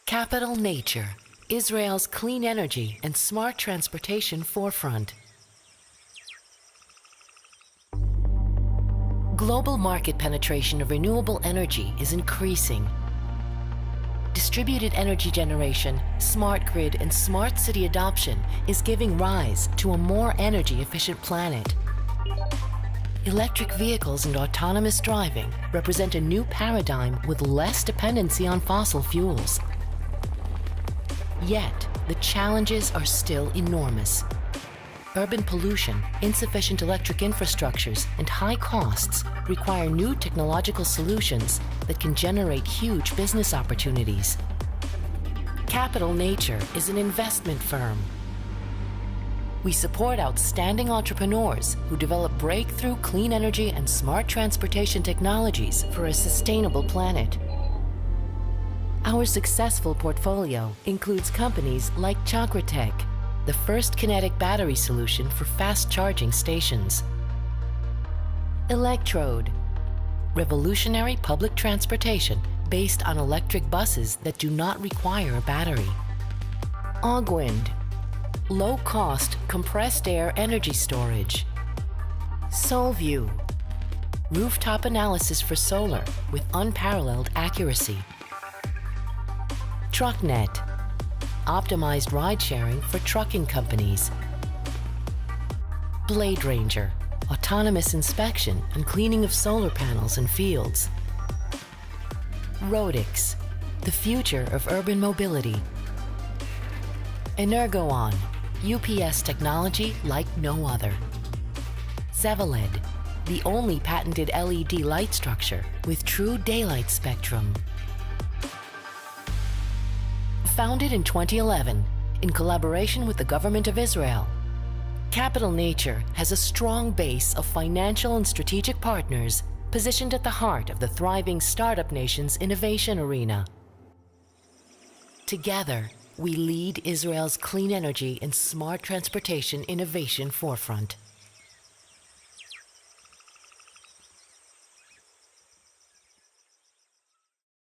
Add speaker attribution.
Speaker 1: Capital Nature, Israel's clean energy and smart transportation forefront. Global market penetration of renewable energy is increasing. Distributed energy generation, smart grid, and smart city adoption is giving rise to a more energy-efficient planet. Electric vehicles and autonomous driving represent a new paradigm with less dependency on fossil fuels. Yet, the challenges are still enormous. Urban pollution, insufficient electric infrastructures, and high costs require new technological solutions that can generate huge business opportunities. Capital Nature is an investment firm. We support outstanding entrepreneurs who develop breakthrough clean energy and smart transportation technologies for a sustainable planet. Our successful portfolio includes companies like Chakratech, the first kinetic battery solution for fast charging stations. Electrode, revolutionary public transportation based on electric buses that do not require a battery. Ogwind, low-cost compressed air energy storage. SolView, rooftop analysis for solar with unparalleled accuracy. TruckNet, optimized ride-sharing for trucking companies. Blade Ranger, autonomous inspection and cleaning of solar panels in fields. Rodix, the future of urban mobility. Energoon, UPS technology like no other. Zevaled, the only patented LED light structure with true daylight spectrum. Founded in 2011, in collaboration with the Government of Israel, Capital Nature has a strong base of financial and strategic partners positioned at the heart of the thriving startup nation's innovation arena. Together, we lead Israel's clean energy and smart transportation innovation forefront.